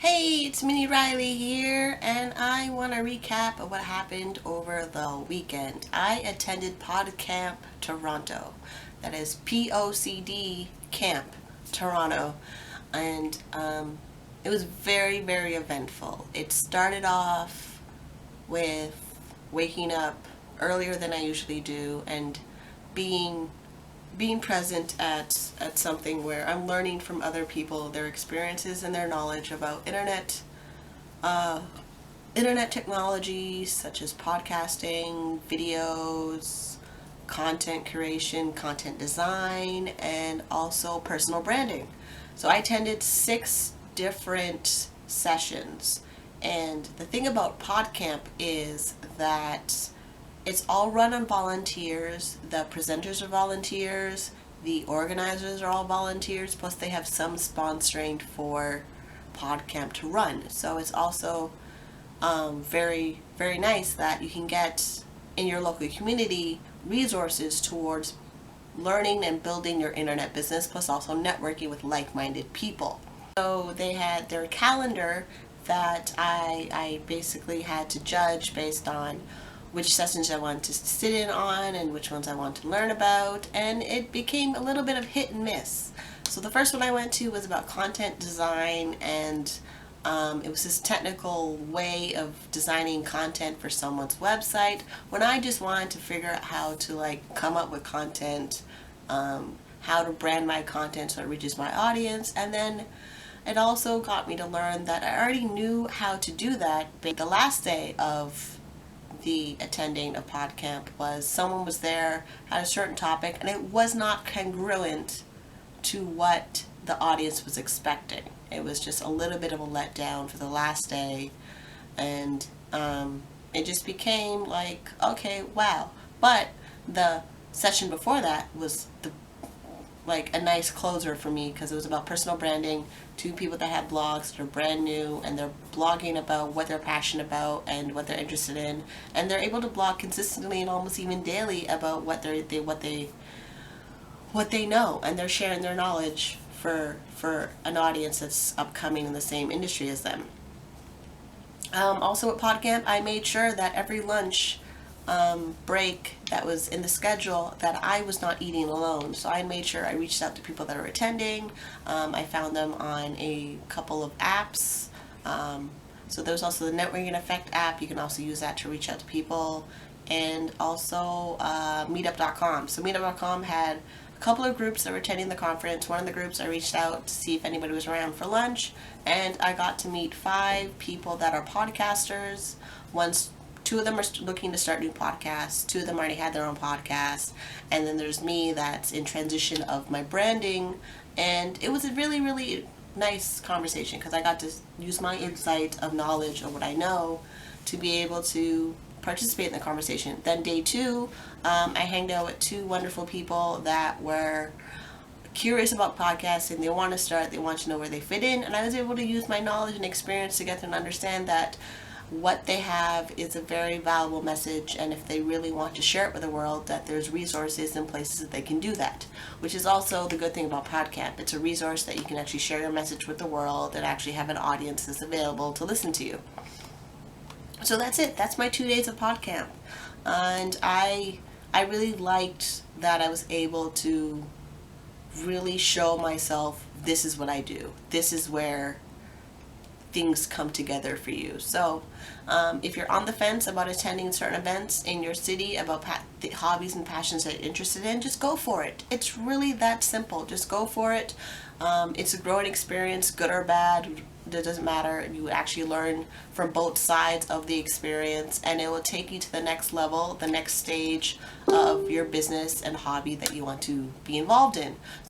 Hey, it's Minnie Riley here, and I want to recap of what happened over the weekend. I attended PodCamp Toronto. That is POCD Camp Toronto, and it was very, very eventful. It started off with waking up earlier than I usually do and being present at something where I'm learning from other people, their experiences and their knowledge about uh, internet technologies such as podcasting, videos, content creation, content design, and also personal branding. So I attended 6 different sessions. And the thing about PodCamp is that it's all run on volunteers. The presenters are volunteers. The organizers are all volunteers. Plus, they have some sponsoring for PodCamp to run. So it's also very, very nice that you can get in your local community resources towards learning and building your internet business, plus also networking with like-minded people. So they had their calendar that I basically had to judge based on which sessions I wanted to sit in on and which ones I wanted to learn about, and it became a little bit of hit and miss. So the first one I went to was about content design, and it was this technical way of designing content for someone's website when I just wanted to figure out how to come up with content, how to brand my content so it reaches my audience, and then it also got me to learn that I already knew how to do that. But the last day of the attending of PodCamp was someone was there, had a certain topic, and it was not congruent to what the audience was expecting. It was just a little bit of a letdown for the last day, and it just became like, okay, wow. But the session before that was a nice closer for me because it was about personal branding. 2 people that have blogs that are brand new and they're blogging about what they're passionate about and what they're interested in, and they're able to blog consistently and almost even daily about what they know, and they're sharing their knowledge for an audience that's upcoming in the same industry as them. Also at PodCamp, I made sure that every lunch break that was in the schedule that I was not eating alone. So I made sure I reached out to people that are attending. I found them on a couple of apps. So there's also the Networking Effect app. You can also use that to reach out to people. And also meetup.com. So meetup.com had a couple of groups that were attending the conference. One of the groups I reached out to see if anybody was around for lunch, and I got to meet 5 people that are podcasters. 2 of them are looking to start new podcasts. 2 of them already had their own podcasts. And then there's me that's in transition of my branding. And it was a really, really nice conversation because I got to use my insight of knowledge of what I know to be able to participate in the conversation. Then day 2, I hanged out with 2 wonderful people that were curious about podcasting. They want to start, they want to know where they fit in, and I was able to use my knowledge and experience to get them to understand that what they have is a very valuable message, and if they really want to share it with the world, that there's resources and places that they can do that, which is also the good thing about PodCamp. It's a resource that you can actually share your message with the world and actually have an audience that's available to listen to you. So that's it. That's my 2 days of PodCamp, and I really liked that I was able to really show myself, this is what I do. This is where things come together for you. So if you're on the fence about attending certain events in your city about the hobbies and passions that you're interested in, just go for it. It's really that simple. Just go for it. It's a growing experience, good or bad. It doesn't matter. You actually learn from both sides of the experience, and it will take you to the next level, the next stage of your business and hobby that you want to be involved in.